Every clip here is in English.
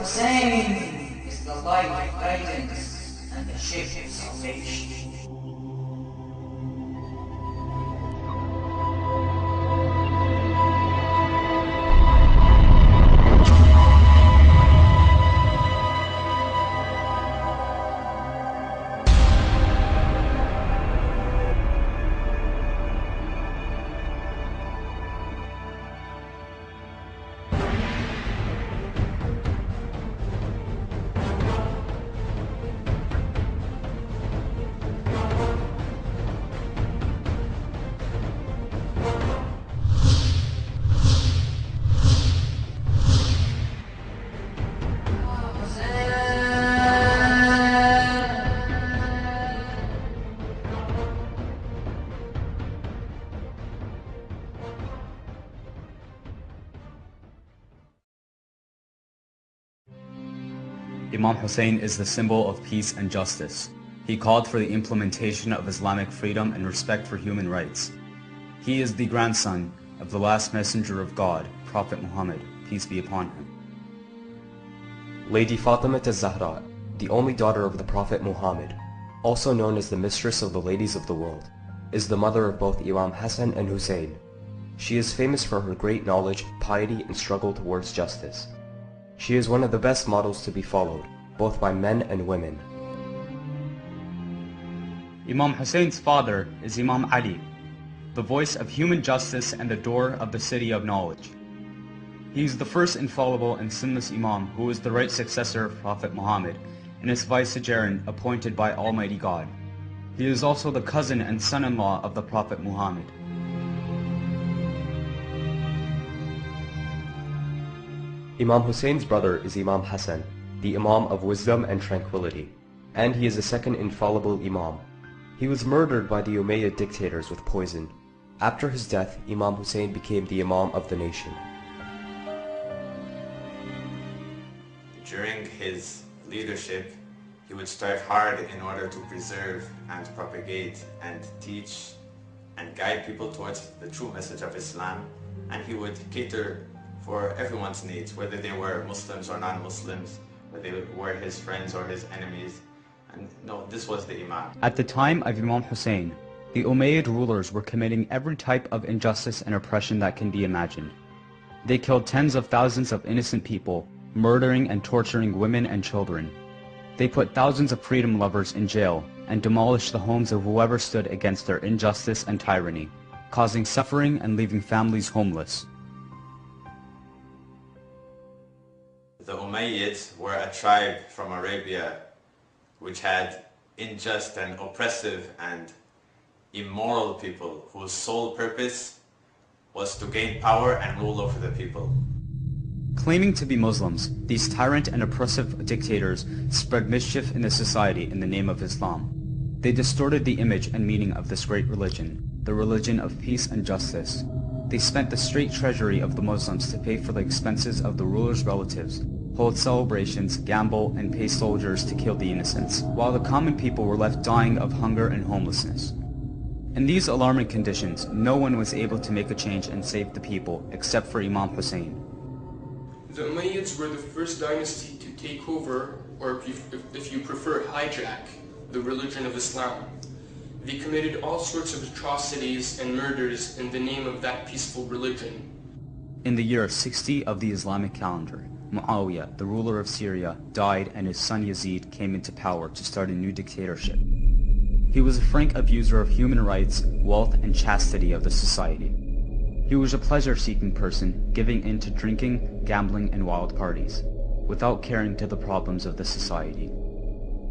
Hussain is the light of guidance and the ship of salvation. Imam Hussain is the symbol of peace and justice. He called for the implementation of Islamic freedom and respect for human rights. He is the grandson of the last messenger of God, Prophet Muhammad, peace be upon him. Lady Fatima az-Zahra, the only daughter of the Prophet Muhammad, also known as the mistress of the ladies of the world, is the mother of both Imam Hussain and Hussein. She is famous for her great knowledge, piety, and struggle towards justice. She is one of the best models to be followed, both by men and women. Imam Hussein's father is Imam Ali, the voice of human justice and the door of the city of knowledge. He is the first infallible and sinless Imam who is the right successor of Prophet Muhammad and his vicegerent appointed by Almighty God. He is also the cousin and son-in-law of the Prophet Muhammad. Imam Hussein's brother is Imam Hassan, the Imam of wisdom and tranquility, and he is the second infallible Imam. He was murdered by the Umayyad dictators with poison. After his death, Imam Hussain became the Imam of the nation. During his leadership, he would strive hard in order to preserve and propagate and teach and guide people towards the true message of Islam, and he would cater for everyone's needs, whether they were Muslims or non-Muslims, whether they were his friends or his enemies. And no, this was the Imam. At the time of Imam Hussain, the Umayyad rulers were committing every type of injustice and oppression that can be imagined. They killed tens of thousands of innocent people, murdering and torturing women and children. They put thousands of freedom lovers in jail and demolished the homes of whoever stood against their injustice and tyranny, causing suffering and leaving families homeless. The Umayyads were a tribe from Arabia which had unjust and oppressive and immoral people whose sole purpose was to gain power and rule over the people. Claiming to be Muslims, these tyrant and oppressive dictators spread mischief in the society in the name of Islam. They distorted the image and meaning of this great religion, the religion of peace and justice. They spent the state treasury of the Muslims to pay for the expenses of the ruler's relatives, hold celebrations, gamble, and pay soldiers to kill the innocents, while the common people were left dying of hunger and homelessness. In these alarming conditions, no one was able to make a change and save the people except for Imam Hussain. The Umayyads were the first dynasty to take over, or if you prefer, hijack, the religion of Islam. They committed all sorts of atrocities and murders in the name of that peaceful religion. In the year 60 of the Islamic calendar, Muawiyah, the ruler of Syria, died and his son Yazid came into power to start a new dictatorship. He was a frank abuser of human rights, wealth, and chastity of the society. He was a pleasure-seeking person, giving in to drinking, gambling, and wild parties, without caring to the problems of the society.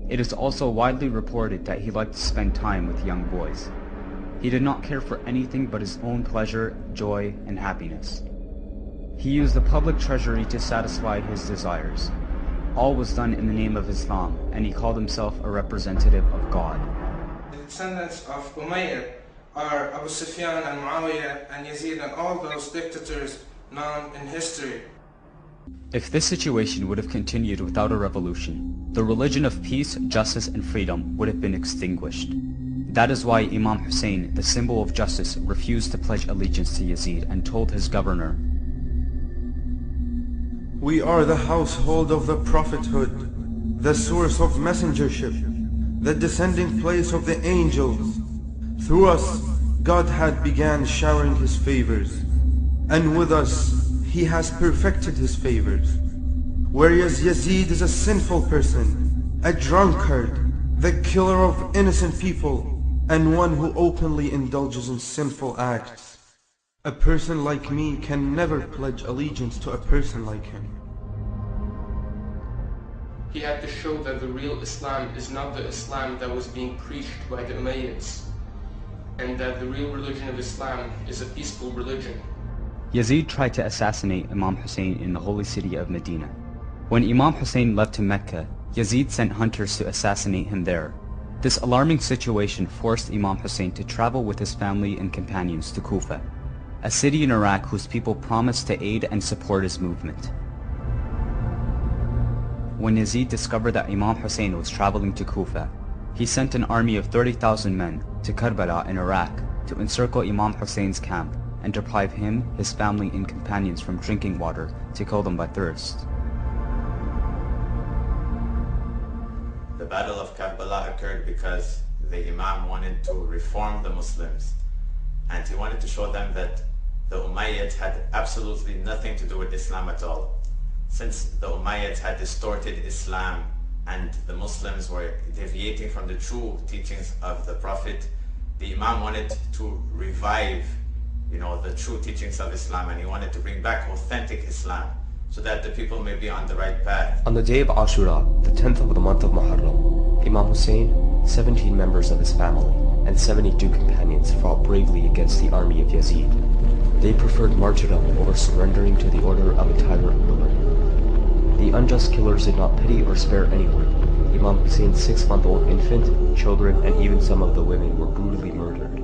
It is also widely reported that he liked to spend time with young boys. He did not care for anything but his own pleasure, joy, and happiness. He used the public treasury to satisfy his desires. All was done in the name of Islam, and he called himself a representative of God. The descendants of Umayyad are Abu Sufyan and Muawiyah and Yazid and all those dictators known in history. If this situation would have continued without a revolution, the religion of peace, justice, and freedom would have been extinguished. That is why Imam Hussain, the symbol of justice, refused to pledge allegiance to Yazid and told his governor, We are the household of the prophethood, the source of messengership, the descending place of the angels. Through us, God had began showering His favors, and with us, He has perfected His favors. Whereas Yazid is a sinful person, a drunkard, the killer of innocent people, and one who openly indulges in sinful acts. A person like me can never pledge allegiance to a person like him. He had to show that the real Islam is not the Islam that was being preached by the Umayyads, and that the real religion of Islam is a peaceful religion. Yazid tried to assassinate Imam Hussain in the holy city of Medina. When Imam Hussain left to Mecca, Yazid sent hunters to assassinate him there. This alarming situation forced Imam Hussain to travel with his family and companions to Kufa, a city in Iraq whose people promised to aid and support his movement. When Yazid discovered that Imam Hussain was traveling to Kufa, he sent an army of 30,000 men to Karbala in Iraq to encircle Imam Hussein's camp and deprive him, his family and companions from drinking water to kill them by thirst. The Battle of Karbala occurred because the Imam wanted to reform the Muslims, and he wanted to show them that the Umayyads had absolutely nothing to do with Islam at all. Since the Umayyads had distorted Islam and the Muslims were deviating from the true teachings of the Prophet, the Imam wanted to revive, the true teachings of Islam, and he wanted to bring back authentic Islam so that the people may be on the right path. On the day of Ashura, the 10th of the month of Muharram, Imam Hussain, 17 members of his family, and 72 companions fought bravely against the army of Yazid. They preferred martyrdom over surrendering to the order of a tyrant ruler. The unjust killers did not pity or spare anyone. Imam Hussein's 6-month-old infant, children, and even some of the women were brutally murdered.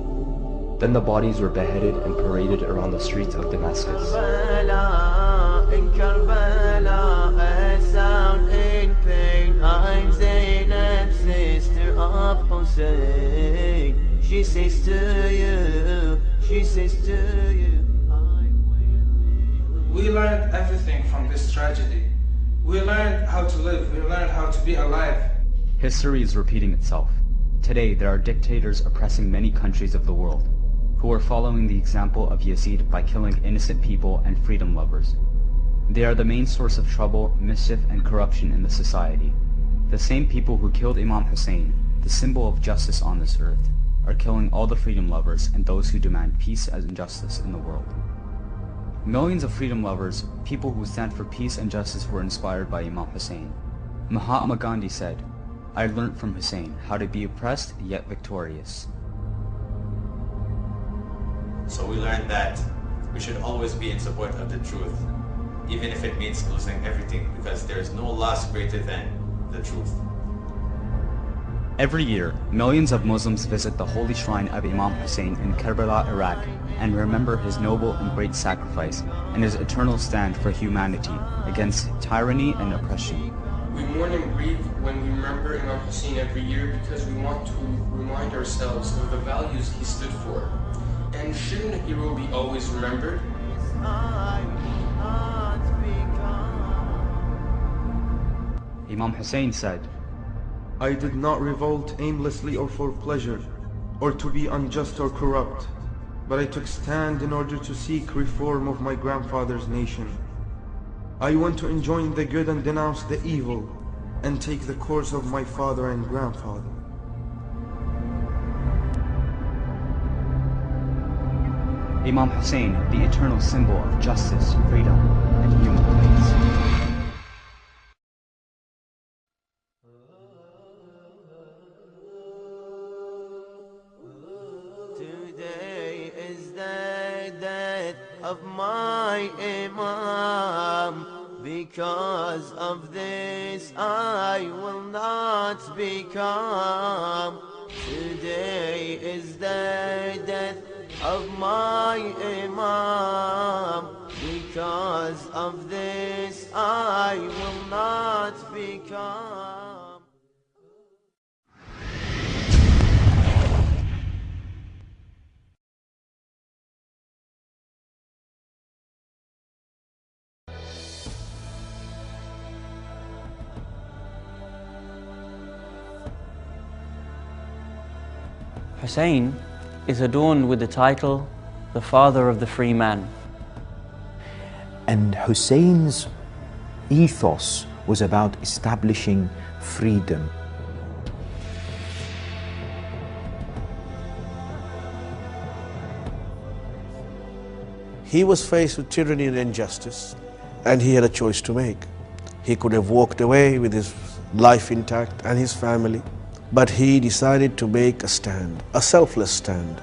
Then the bodies were beheaded and paraded around the streets of Damascus. In Karbala, a sound in pain. I'm Zainab, sister of Hussein. She says to you, We learned everything from this tragedy. We learned how to live, we learned how to be alive. History is repeating itself. Today, there are dictators oppressing many countries of the world, who are following the example of Yazid by killing innocent people and freedom lovers. They are the main source of trouble, mischief, and corruption in the society. The same people who killed Imam Hussain, the symbol of justice on this earth, are killing all the freedom lovers and those who demand peace and justice in the world. Millions of freedom lovers, people who stand for peace and justice, were inspired by Imam Hussain. Mahatma Gandhi said, "I learnt from Hussain how to be oppressed yet victorious." So we learned that we should always be in support of the truth, even if it means losing everything, because there is no loss greater than the truth. Every year, millions of Muslims visit the holy shrine of Imam Hussain in Karbala, Iraq, and remember his noble and great sacrifice and his eternal stand for humanity against tyranny and oppression. We mourn and grieve when we remember Imam Hussain every year because we want to remind ourselves of the values he stood for. And shouldn't a hero be always remembered? Imam Hussain said, I did not revolt aimlessly or for pleasure, or to be unjust or corrupt, but I took stand in order to seek reform of my grandfather's nation. I went to enjoin the good and denounce the evil, and take the course of my father and grandfather. Imam Hussain, the eternal symbol of justice, freedom, and human rights. Today is the death of my Imam. Because of this I will not be calm. Today is the death of my Imam. Because of this I will not be calm. Hussein is adorned with the title, the father of the free man. And Hussein's ethos was about establishing freedom. He was faced with tyranny and injustice, and he had a choice to make. He could have walked away with his life intact and his family, but he decided to make a stand, a selfless stand.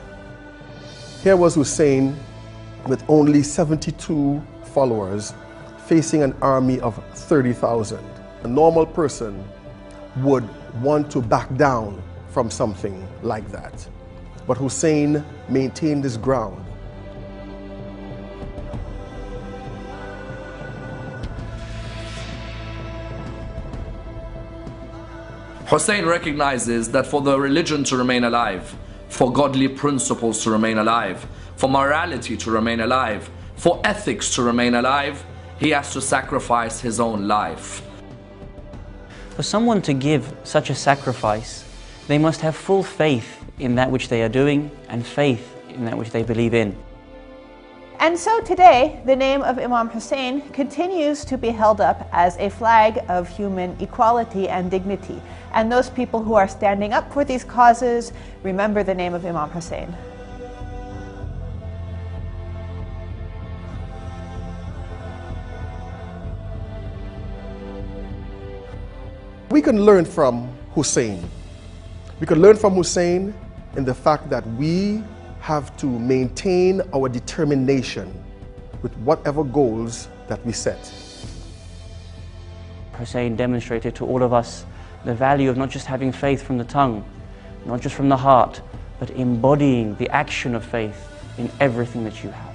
Here was Hussein with only 72 followers facing an army of 30,000. A normal person would want to back down from something like that. But Hussein maintained his ground. Hussein recognizes that for the religion to remain alive, for godly principles to remain alive, for morality to remain alive, for ethics to remain alive, he has to sacrifice his own life. For someone to give such a sacrifice, they must have full faith in that which they are doing and faith in that which they believe in. And so today, the name of Imam Hussain continues to be held up as a flag of human equality and dignity. And those people who are standing up for these causes remember the name of Imam Hussain. We can learn from Hussein. We can learn from Hussein in the fact that we have to maintain our determination with whatever goals that we set. Hussein demonstrated to all of us the value of not just having faith from the tongue, not just from the heart, but embodying the action of faith in everything that you have.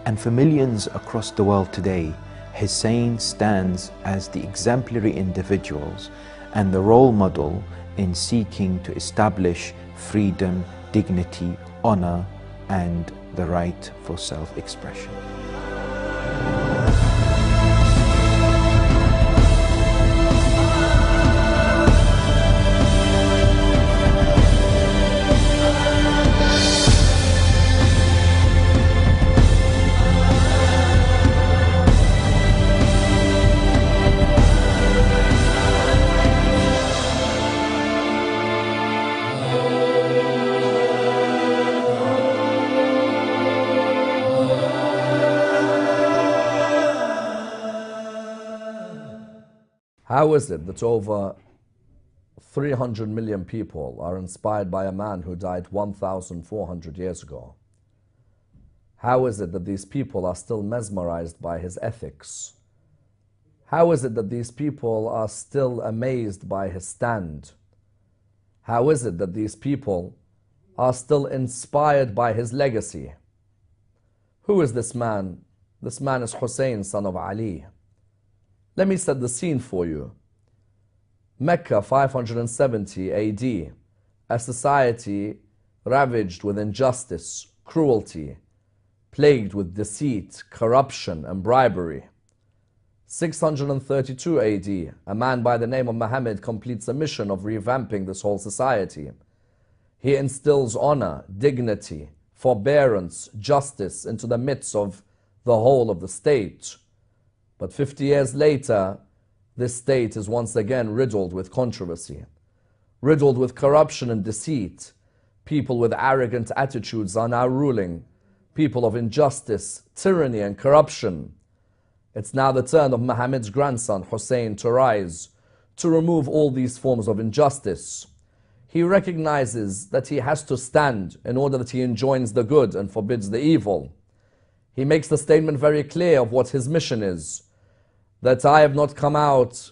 And for millions across the world today, Hussein stands as the exemplary individuals and the role model in seeking to establish freedom, dignity, honor, and the right for self-expression. How is it that over 300 million people are inspired by a man who died 1,400 years ago? How is it that these people are still mesmerized by his ethics? How is it that these people are still amazed by his stand? How is it that these people are still inspired by his legacy? Who is this man? This man is Hussein, son of Ali. Let me set the scene for you. Mecca, 570 AD, a society ravaged with injustice, cruelty, plagued with deceit, corruption, and bribery. 632 AD, a man by the name of Muhammad completes a mission of revamping this whole society. He instills honor, dignity, forbearance, justice into the midst of the whole of the state. But 50 years later, this state is once again riddled with controversy, riddled with corruption and deceit. People with arrogant attitudes are now ruling, people of injustice, tyranny, and corruption. It's now the turn of Muhammad's grandson, Hussein, to rise, to remove all these forms of injustice. He recognizes that he has to stand in order that he enjoins the good and forbids the evil. He makes the statement very clear of what his mission is, that I have not come out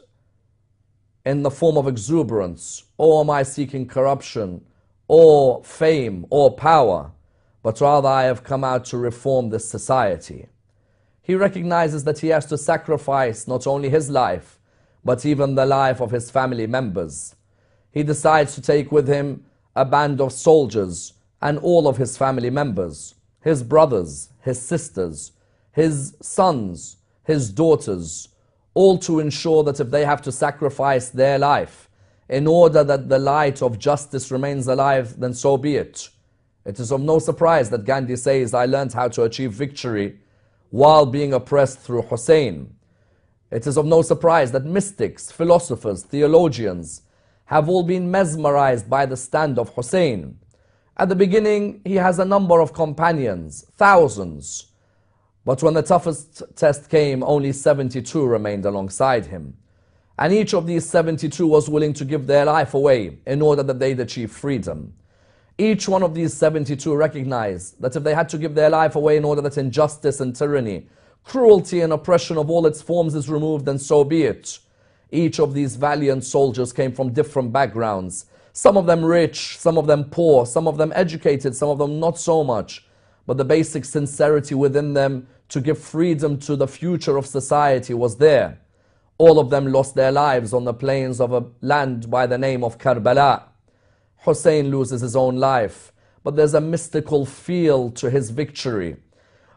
in the form of exuberance, or am I seeking corruption, or fame, or power, but rather I have come out to reform this society. He recognizes that he has to sacrifice not only his life, but even the life of his family members. He decides to take with him a band of soldiers and all of his family members, his brothers, his sisters, his sons, his daughters, all to ensure that if they have to sacrifice their life in order that the light of justice remains alive, then so be it. It is of no surprise that Gandhi says, I learned how to achieve victory while being oppressed through Hussein. It is of no surprise that mystics, philosophers, theologians have all been mesmerized by the stand of Hussein. At the beginning, he has a number of companions, thousands. But when the toughest test came, only 72 remained alongside him. And each of these 72 was willing to give their life away in order that they'd achieve freedom. Each one of these 72 recognized that if they had to give their life away in order that injustice and tyranny, cruelty and oppression of all its forms is removed, then so be it. Each of these valiant soldiers came from different backgrounds. Some of them rich, some of them poor, some of them educated, some of them not so much. But the basic sincerity within them to give freedom to the future of society was there. All of them lost their lives on the plains of a land by the name of Karbala. Hussein loses his own life, but there's a mystical feel to his victory.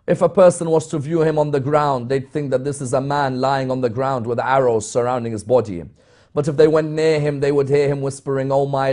If a person was to view him on the ground, they'd think that this is a man lying on the ground with arrows surrounding his body. But if they went near him, they would hear him whispering, oh my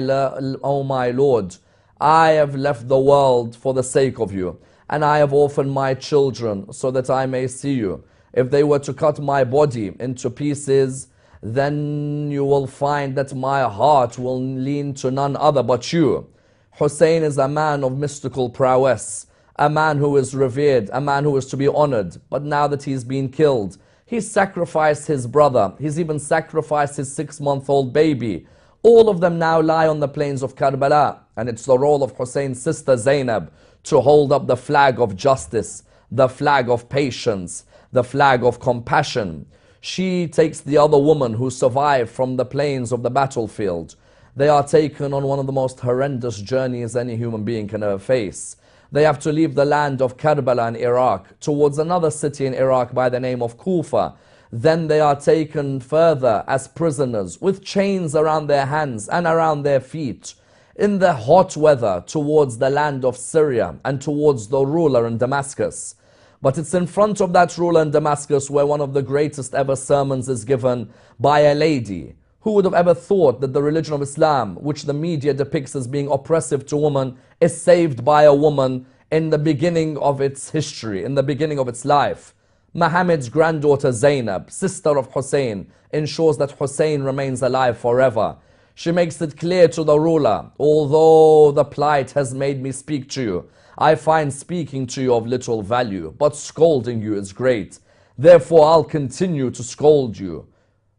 Lord, I have left the world for the sake of you, and I have orphaned my children so that I may see you. If they were to cut my body into pieces, then you will find that my heart will lean to none other but you. Hussein is a man of mystical prowess, a man who is revered, a man who is to be honored. But now that he's been killed, he's sacrificed his brother. He's even sacrificed his 6-month-old baby. All of them now lie on the plains of Karbala. And it's the role of Hussein's sister Zainab to hold up the flag of justice, the flag of patience, the flag of compassion. She takes the other woman who survived from the plains of the battlefield. They are taken on one of the most horrendous journeys any human being can ever face. They have to leave the land of Karbala in Iraq towards another city in Iraq by the name of Kufa. Then they are taken further as prisoners with chains around their hands and around their feet in the hot weather towards the land of Syria and towards the ruler in Damascus. But it's in front of that ruler in Damascus where one of the greatest ever sermons is given by a lady. Who would have ever thought that the religion of Islam, which the media depicts as being oppressive to women, is saved by a woman in the beginning of its history, in the beginning of its life? Muhammad's granddaughter Zainab, sister of Hussein, ensures that Hussein remains alive forever. She makes it clear to the ruler, although the plight has made me speak to you, I find speaking to you of little value, but scolding you is great. Therefore I'll continue to scold you.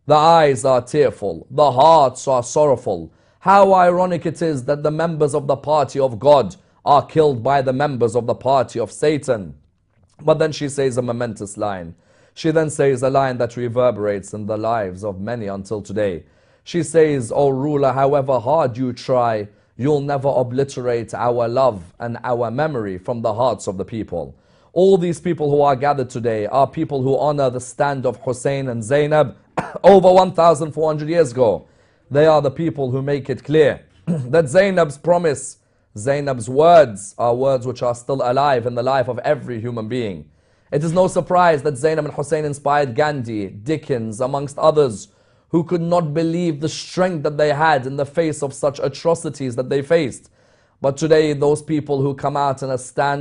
The eyes are tearful, the hearts are sorrowful. How ironic it is that the members of the party of God are killed by the members of the party of Satan. But then she says a momentous line. She then says a line that reverberates in the lives of many until today. She says, O ruler, however hard you try, you'll never obliterate our love and our memory from the hearts of the people. All these people who are gathered today are people who honor the stand of Hussein and Zainab over 1,400 years ago. They are the people who make it clear that Zainab's promise, Zainab's words are words which are still alive in the life of every human being. It is no surprise that Zainab and Hussein inspired Gandhi, Dickens, amongst others, who could not believe the strength that they had in the face of such atrocities that they faced. But today, those people who come out and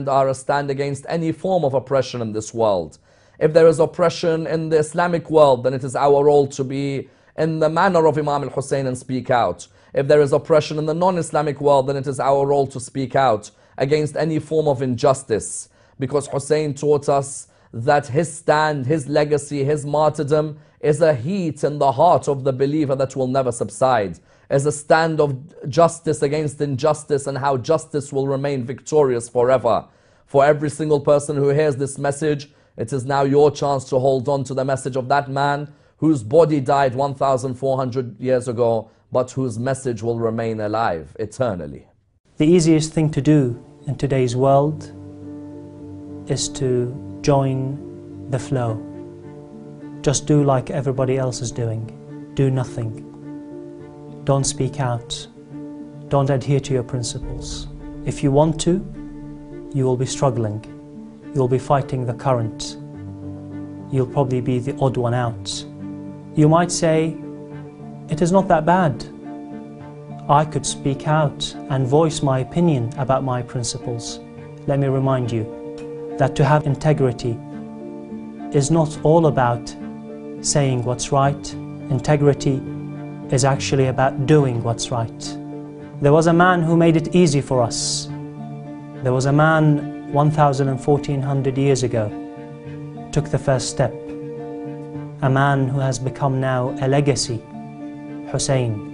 are a stand against any form of oppression in this world. If there is oppression in the Islamic world, then it is our role to be in the manner of Imam Hussain and speak out. If there is oppression in the non-Islamic world, then it is our role to speak out against any form of injustice. Because Hussein taught us that his stand, his legacy, his martyrdom is a heat in the heart of the believer that will never subside, as a stand of justice against injustice and how justice will remain victorious forever. For every single person who hears this message, it is now your chance to hold on to the message of that man whose body died 1,400 years ago, but whose message will remain alive eternally. The easiest thing to do in today's world is to join the flow. Just do like everybody else is doing. Do nothing. Don't speak out. Don't adhere to your principles. If you want to, you will be struggling. You'll be fighting the current. You'll probably be the odd one out. You might say, it is not that bad. I could speak out and voice my opinion about my principles. Let me remind you that to have integrity is not all about saying what's right. Integrity is actually about doing what's right. There was a man who made it easy for us. There was a man 1,000 and 1,400 years ago, took the first step. A man who has become now a legacy, Hussein.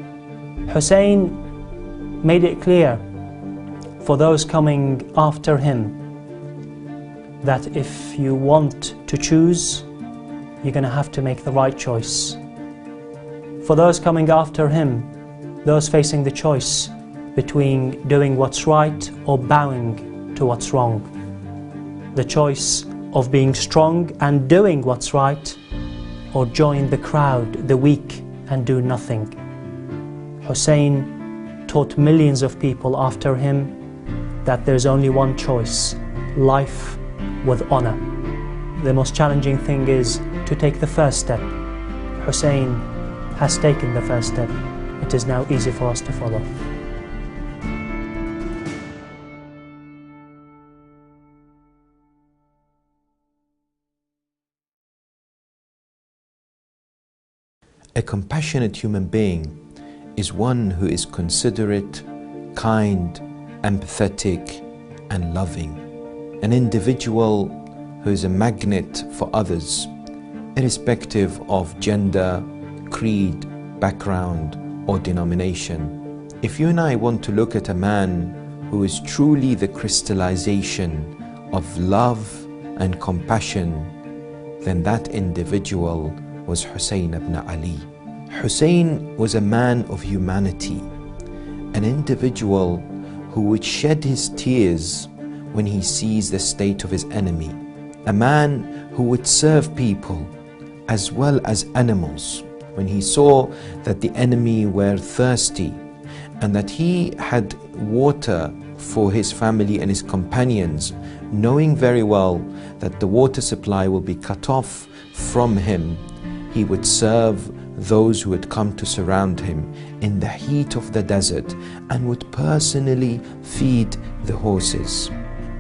Hussein made it clear for those coming after him that if you want to choose, you're going to have to make the right choice. For those coming after him, those facing the choice between doing what's right or bowing to what's wrong, the choice of being strong and doing what's right, or join the crowd, the weak, and do nothing. Hussein taught millions of people after him that there's only one choice: life with honor. The most challenging thing is to take the first step. Hussein has taken the first step. It is now easy for us to follow. A compassionate human being is one who is considerate, kind, empathetic, and loving. An individual who is a magnet for others, irrespective of gender, creed, background, or denomination. If you and I want to look at a man who is truly the crystallization of love and compassion, then that individual was Hussein ibn Ali. Hussein was a man of humanity, an individual who would shed his tears when he sees the state of his enemy, a man who would serve people as well as animals when he saw that the enemy were thirsty and that he had water for his family and his companions, knowing very well that the water supply will be cut off from him. He would serve those who had come to surround him in the heat of the desert and would personally feed the horses.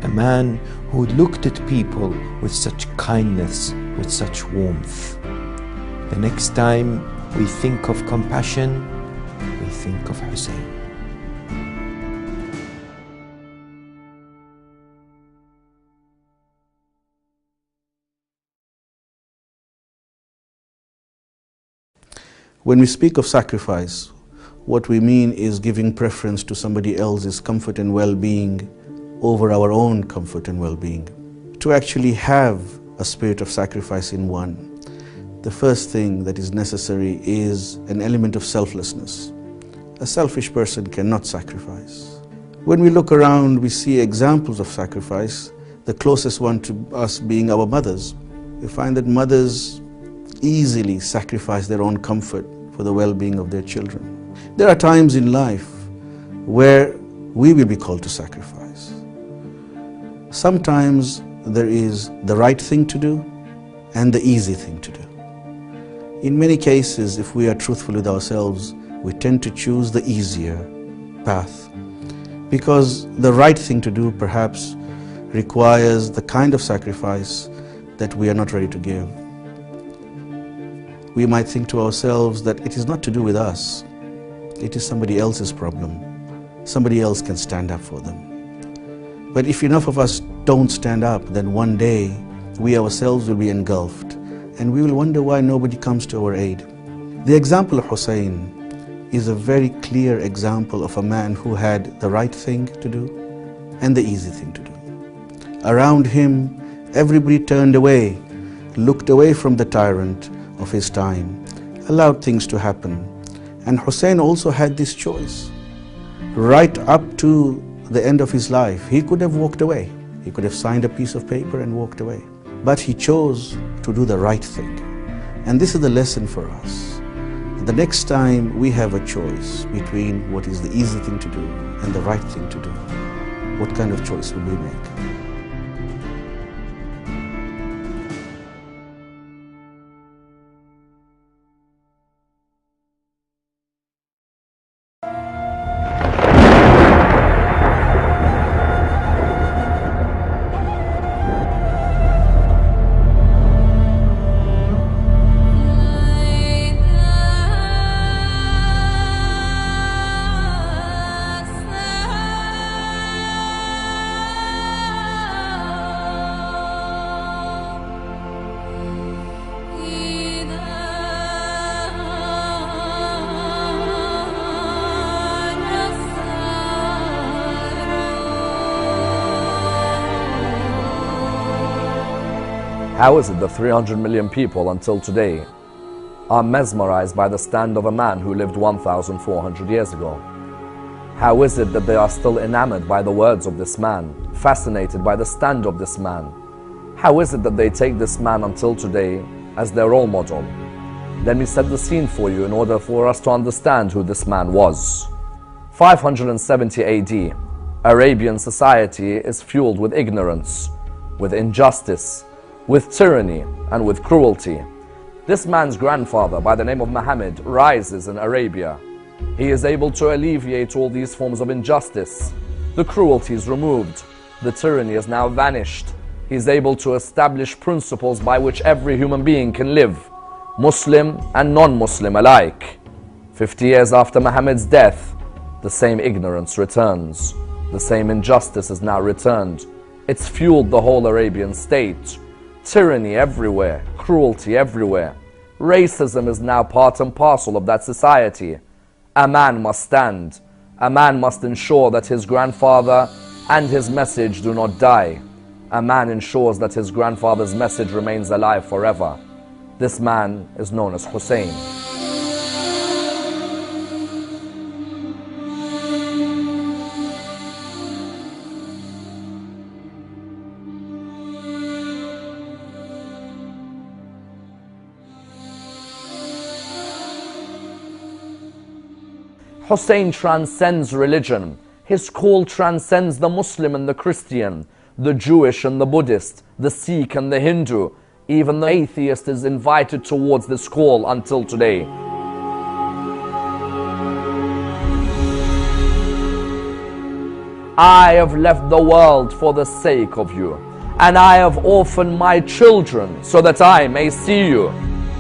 A man who looked at people with such kindness, with such warmth. The next time we think of compassion, we think of Hussein. When we speak of sacrifice, what we mean is giving preference to somebody else's comfort and well-being over our own comfort and well-being. To actually have a spirit of sacrifice in one, the first thing that is necessary is an element of selflessness. A selfish person cannot sacrifice. When we look around, we see examples of sacrifice, the closest one to us being our mothers. We find that mothers easily sacrifice their own comfort for the well-being of their children. There are times in life where we will be called to sacrifice. Sometimes there is the right thing to do and the easy thing to do. In many cases, if we are truthful with ourselves, we tend to choose the easier path because the right thing to do perhaps requires the kind of sacrifice that we are not ready to give. We might think to ourselves that it is not to do with us. It is somebody else's problem. Somebody else can stand up for them. But if enough of us don't stand up, then one day we ourselves will be engulfed and we will wonder why nobody comes to our aid. The example of Hussein is a very clear example of a man who had the right thing to do and the easy thing to do. Around him, everybody turned away, looked away from the tyrant of his time, allowed things to happen. And Hussein also had this choice. Right up to the end of his life, he could have walked away. He could have signed a piece of paper and walked away. But he chose to do the right thing. And this is the lesson for us. The next time we have a choice between what is the easy thing to do and the right thing to do, what kind of choice will we make? How is it that 300 million people until today are mesmerized by the stand of a man who lived 1,400 years ago? How is it that they are still enamored by the words of this man, fascinated by the stand of this man? How is it that they take this man until today as their role model? Let me set the scene for you in order for us to understand who this man was. 570 AD, Arabian society is fueled with ignorance, with injustice, with tyranny, and with cruelty. This man's grandfather, by the name of Muhammad, rises in Arabia. He is able to alleviate all these forms of injustice. The cruelty is removed. The tyranny is now vanished. He is able to establish principles by which every human being can live, Muslim and non-Muslim alike. 50 years after Muhammad's death, the same ignorance returns. The same injustice is now returned. It's fueled the whole Arabian state. Tyranny everywhere, cruelty everywhere. Racism is now part and parcel of that society. A man must stand. A man must ensure that his grandfather and his message do not die. A man ensures that his grandfather's message remains alive forever. This man is known as Hussein. Hussein transcends religion. His call transcends the Muslim and the Christian, the Jewish and the Buddhist, the Sikh and the Hindu. Even the atheist is invited towards this call until today. I have left the world for the sake of you, and I have orphaned my children so that I may see you.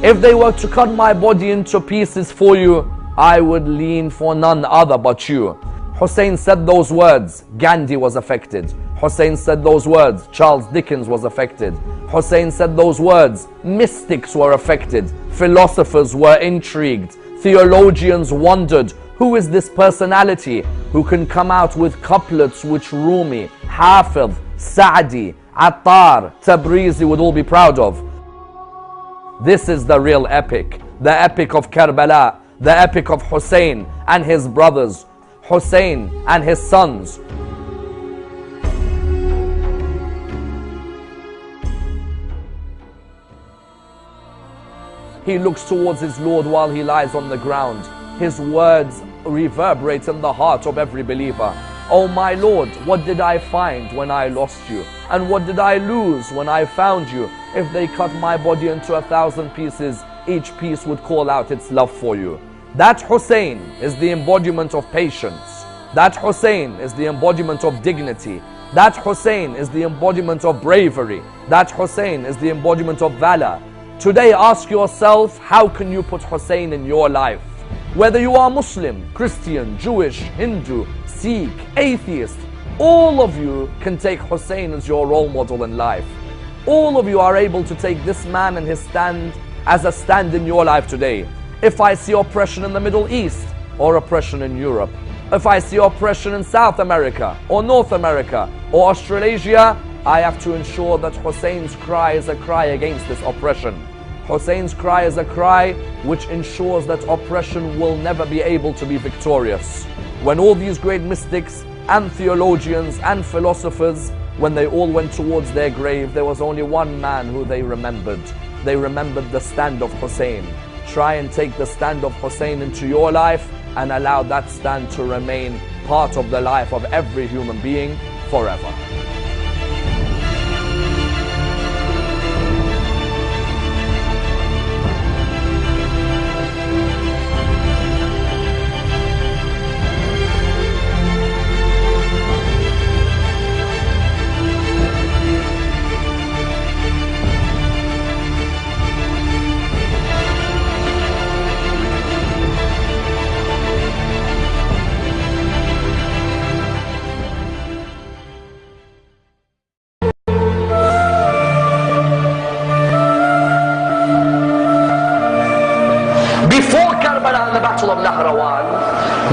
If they were to cut my body into pieces for you, I would lean for none other but you. Hussein said those words, Gandhi was affected. Hussein said those words, Charles Dickens was affected. Hussein said those words, mystics were affected. Philosophers were intrigued. Theologians wondered, who is this personality who can come out with couplets which Rumi, Hafiz, Sa'di, Attar, Tabrizi would all be proud of? This is the real epic, the epic of Karbala, the epic of Hussein and his brothers, Hussein and his sons. He looks towards his Lord while he lies on the ground. His words reverberate in the heart of every believer. Oh my Lord, what did I find when I lost you? And what did I lose when I found you? If they cut my body into 1,000 pieces, each piece would call out its love for you. That Hussein is the embodiment of patience. That Hussein is the embodiment of dignity. That Hussein is the embodiment of bravery. That Hussein is the embodiment of valor. Today ask yourself, how can you put Hussein in your life? Whether you are Muslim, Christian, Jewish, Hindu, Sikh, atheist, all of you can take Hussein as your role model in life. All of you are able to take this man and his stand as a stand in your life today. If I see oppression in the Middle East or oppression in Europe, if I see oppression in South America or North America or Australasia, I have to ensure that Hussein's cry is a cry against this oppression. Hussein's cry is a cry which ensures that oppression will never be able to be victorious. When all these great mystics and theologians and philosophers, when they all went towards their grave, there was only one man who they remembered. They remembered the stand of Hussein. Try and take the stand of Hussein into your life and allow that stand to remain part of the life of every human being forever.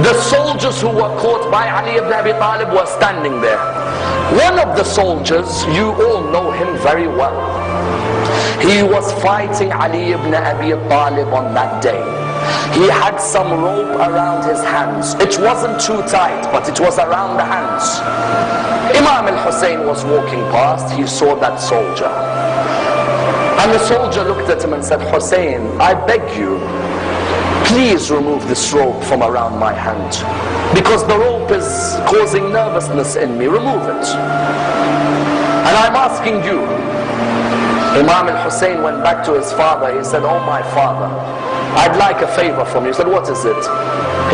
The soldiers who were caught by Ali ibn Abi Talib were standing there. One of the soldiers, you all know him very well. He was fighting Ali ibn Abi Talib on that day. He had some rope around his hands. It wasn't too tight, but it was around the hands. Imam al-Hussain was walking past. He saw that soldier. And the soldier looked at him and said, Hussein, I beg you, please remove this rope from around my hand, because the rope is causing nervousness in me. Remove it. And I'm asking you. Imam al-Hussain went back to his father. He said, oh my father, I'd like a favor from you. He said, what is it?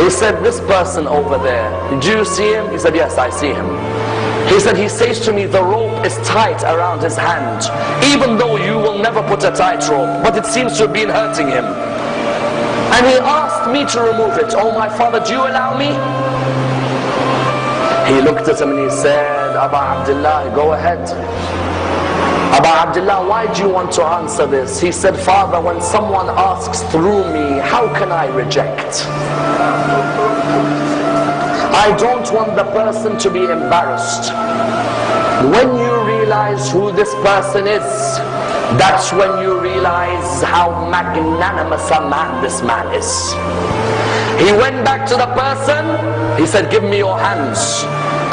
He said, this person over there, do you see him? He said, yes, I see him. He said, he says to me, the rope is tight around his hand, even though you will never put a tight rope, but it seems to have been hurting him. And he asked me to remove it. Oh my father, do you allow me? He looked at him and he said, Aba Abdullah, go ahead. Aba Abdullah, why do you want to answer this? He said, Father, when someone asks through me, how can I reject? I don't want the person to be embarrassed. When you realize who this person is, that's when you realize how magnanimous a man this man is. He went back to the person, he said, give me your hands.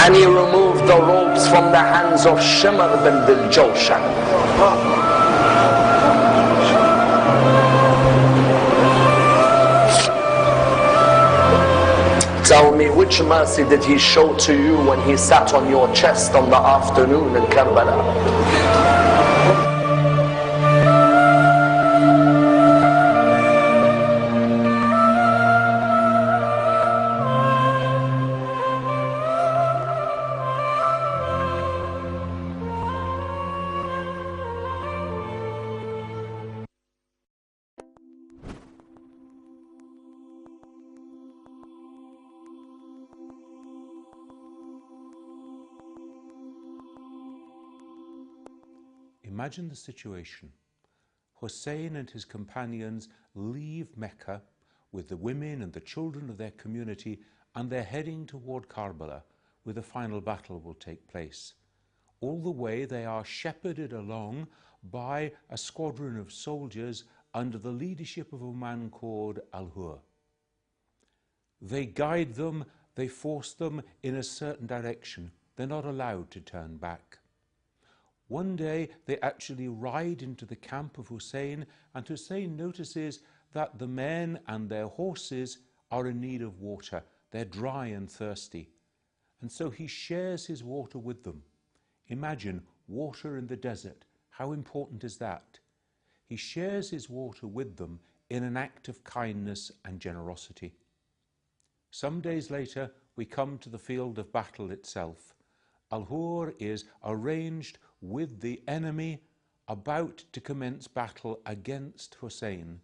And he removed the ropes from the hands of Shimr bin Dil-Jawshan. Tell me, which mercy did he show to you when he sat on your chest on the afternoon in Karbala? Imagine the situation. Hussein and his companions leave Mecca with the women and the children of their community, and they're heading toward Karbala, where the final battle will take place. All the way they are shepherded along by a squadron of soldiers under the leadership of a man called Al-Hur. They guide them, they force them in a certain direction. They're not allowed to turn back. One day they actually ride into the camp of Hussein, and Hussein notices that the men and their horses are in need of water. They're dry and thirsty. And so he shares his water with them. Imagine water in the desert. How important is that? He shares his water with them in an act of kindness and generosity. Some days later, we come to the field of battle itself. Al-Hur is arranged with the enemy about to commence battle against Hussein.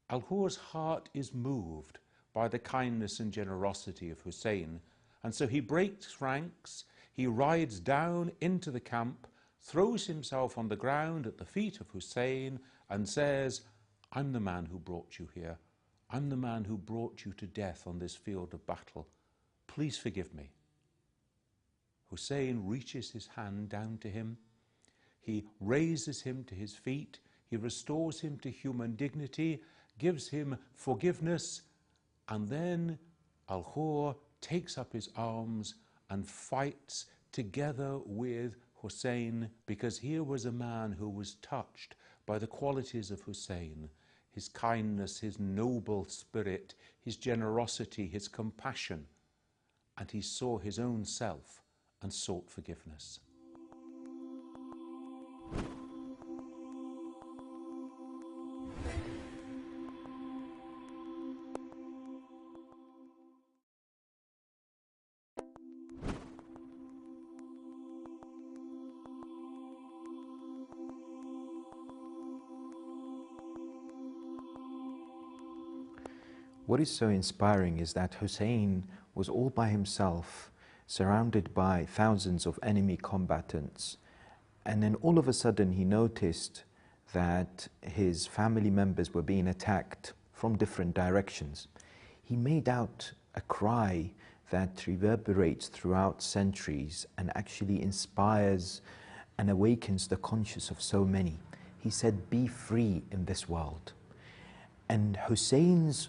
Al-Hur's heart is moved by the kindness and generosity of Hussein, and so he breaks ranks, he rides down into the camp, throws himself on the ground at the feet of Hussein and says, I'm the man who brought you here. I'm the man who brought you to death on this field of battle. Please forgive me. Hussein reaches his hand down to him. He raises him to his feet. He restores him to human dignity, gives him forgiveness, and then Al-Hur takes up his arms and fights together with Hussein, because here was a man who was touched by the qualities of Hussein, his kindness, his noble spirit, his generosity, his compassion, and he saw his own self and sought forgiveness. What is so inspiring is that Hussein was all by himself, surrounded by thousands of enemy combatants. And then all of a sudden he noticed that his family members were being attacked from different directions. He made out a cry that reverberates throughout centuries and actually inspires and awakens the conscience of so many. he said, be free in this world. And Hussein's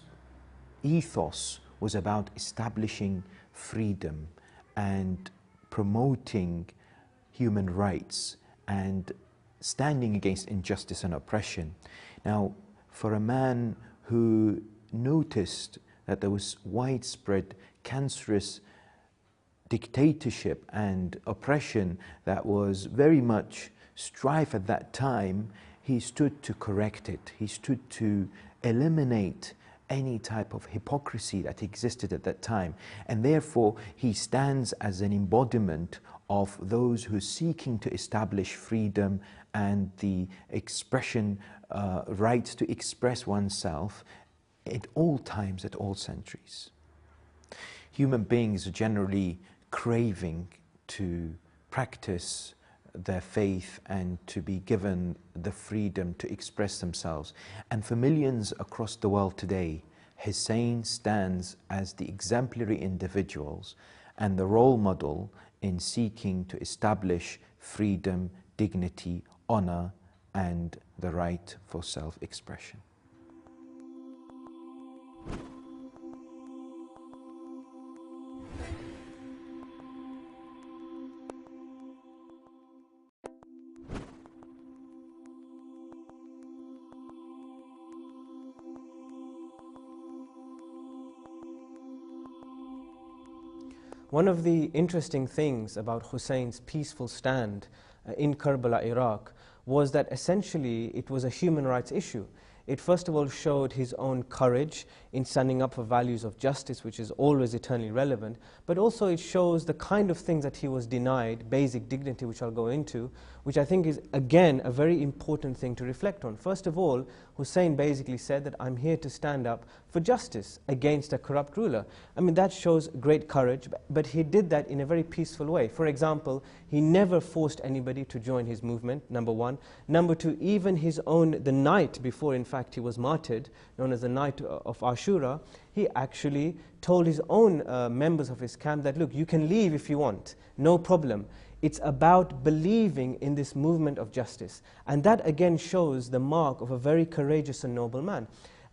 ethos was about establishing freedom and promoting human rights and standing against injustice and oppression. Now, for a man who noticed that there was widespread cancerous dictatorship and oppression that was very much strife at that time, he stood to correct it. He stood to eliminate any type of hypocrisy that existed at that time. And therefore, he stands as an embodiment of those who are seeking to establish freedom and the expression, rights to express oneself at all times, at all centuries. Human beings are generally craving to practice their faith and to be given the freedom to express themselves. And for millions across the world today, Hussein stands as the exemplary individuals and the role model in seeking to establish freedom, dignity, honor, and the right for self-expression. One of the interesting things about Hussein's peaceful stand in Karbala, Iraq, was that essentially it was a human rights issue. It first of all showed his own courage in standing up for values of justice, which is always eternally relevant, but also it shows the kind of things that he was denied, basic dignity, which I'll go into, which I think is, again, a very important thing to reflect on. First of all, Hussein basically said that I'm here to stand up for justice against a corrupt ruler. I mean, that shows great courage, but he did that in a very peaceful way. For example, he never forced anybody to join his movement, number one. Number two, even his own, the night before, in fact, he was martyred, known as the night of Ashura, he actually told his own members of his camp that, look, you can leave if you want, no problem. It's about believing in this movement of justice. And that again shows the mark of a very courageous and noble man.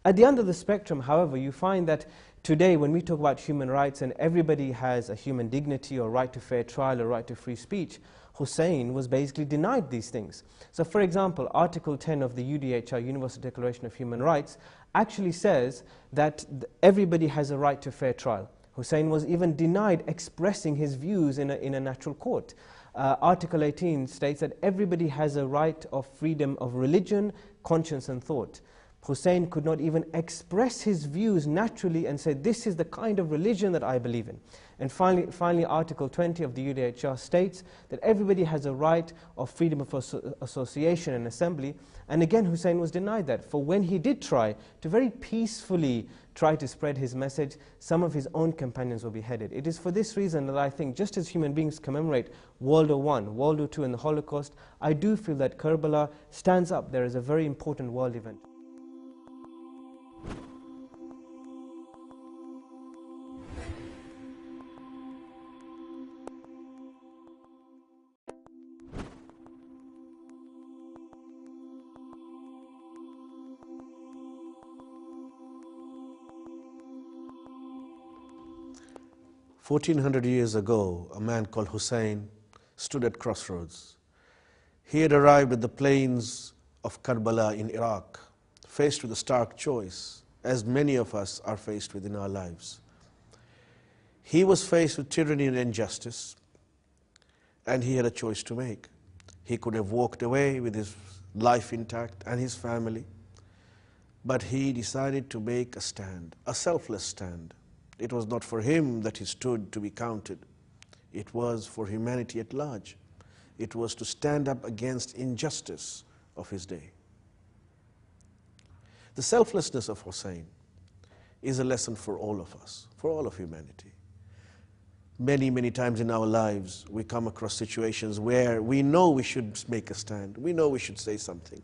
At the end of the spectrum, however, you find that today when we talk about human rights and everybody has a human dignity or right to fair trial or right to free speech, Hussein was basically denied these things. So for example, Article 10 of the UDHR, Universal Declaration of Human Rights, actually says that everybody has a right to fair trial. Hussein was even denied expressing his views in a natural court. Article 18 states that everybody has a right of freedom of religion, conscience and thought. Hussein could not even express his views naturally and say, this is the kind of religion that I believe in. And finally, Article 20 of the UDHR states that everybody has a right of freedom of association and assembly. And again, Hussein was denied that. For when he did try to very peacefully try to spread his message, some of his own companions were beheaded. It is for this reason that I think, just as human beings commemorate World War I, World War II and the Holocaust, I do feel that Karbala stands up there as a very important world event. "1,400 years ago, a man called Hussein stood at crossroads. He had arrived at the plains of Karbala in Iraq, faced with a stark choice, as many of us are faced with in our lives. He was faced with tyranny and injustice, and he had a choice to make. He could have walked away with his life intact and his family, but he decided to make a stand, a selfless stand. It was not for him that he stood to be counted. It was for humanity at large. It was to stand up against injustice of his day. The selflessness of Hussein is a lesson for all of us, for all of humanity. Many, many times in our lives, we come across situations where we know we should make a stand, we know we should say something,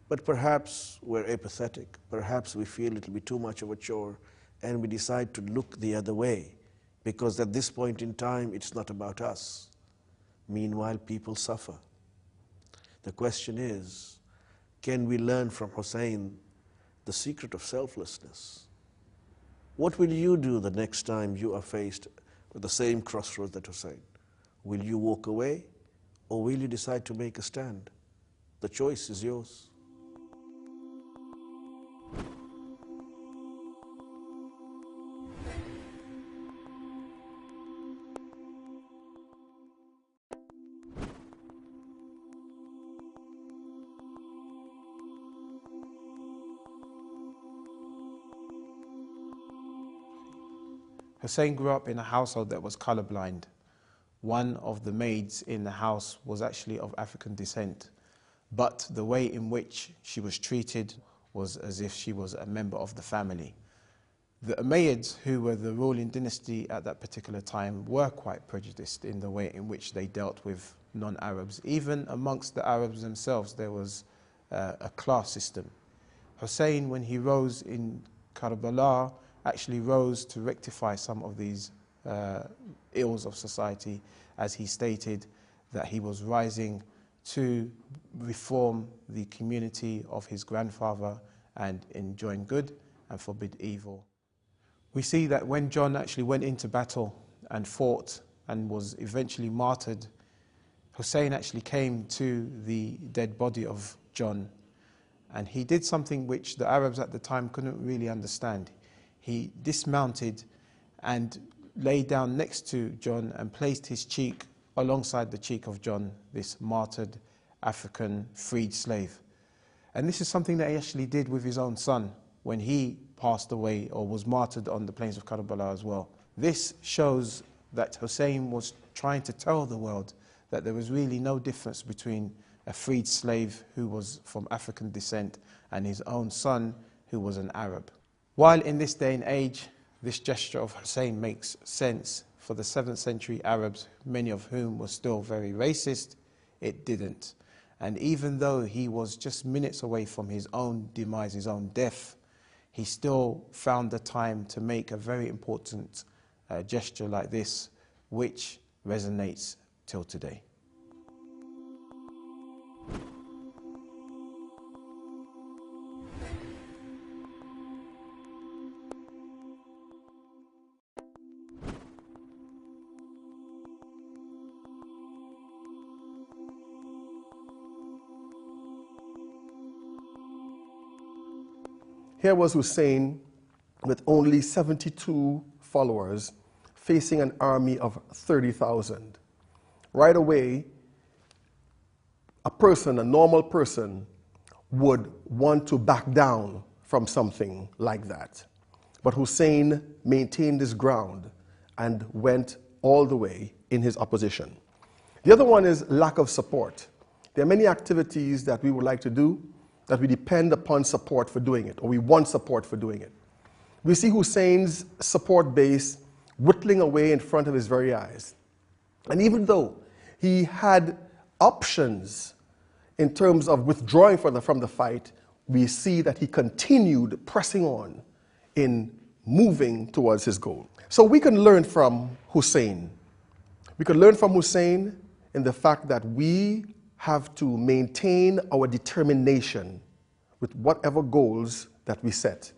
but perhaps we're apathetic, perhaps we feel it'll be too much of a chore, and we decide to look the other way, because at this point in time, it's not about us. Meanwhile, people suffer. The question is, can we learn from Hussain the secret of selflessness? What will you do the next time you are faced with the same crossroads that Hussain? Will you walk away, or will you decide to make a stand? The choice is yours. Hussain grew up in a household that was colorblind. One of the maids in the house was actually of African descent, but the way in which she was treated was as if she was a member of the family. The Umayyads, who were the ruling dynasty at that particular time, were quite prejudiced in the way in which they dealt with non-Arabs. Even amongst the Arabs themselves, there was a class system. Hussain, when he rose in Karbala, actually rose to rectify some of these ills of society, as he stated that he was rising to reform the community of his grandfather and enjoin good and forbid evil. We see that when John actually went into battle and fought and was eventually martyred, Hussain actually came to the dead body of John, and he did something which the Arabs at the time couldn't really understand. He dismounted and lay down next to John and placed his cheek alongside the cheek of John, this martyred African freed slave. And this is something that he actually did with his own son when he passed away or was martyred on the plains of Karbala as well. This shows that Hussain was trying to tell the world that there was really no difference between a freed slave who was from African descent and his own son who was an Arab. While in this day and age, this gesture of Hussain makes sense for the 7th century Arabs, many of whom were still very racist, it didn't. And even though he was just minutes away from his own demise, his own death, he still found the time to make a very important gesture like this, which resonates till today. Here was Hussain with only 72 followers facing an army of 30,000. Right away, a normal person, would want to back down from something like that. But Hussain maintained his ground and went all the way in his opposition. The other one is lack of support. There are many activities that we would like to do that we depend upon support for doing it, or we want support for doing it. We see Hussein's support base whittling away in front of his very eyes. And even though he had options in terms of withdrawing from the fight, we see that he continued pressing on in moving towards his goal. So we can learn from Hussain. We can learn from Hussain in the fact that we have to maintain our determination with whatever goals that we set.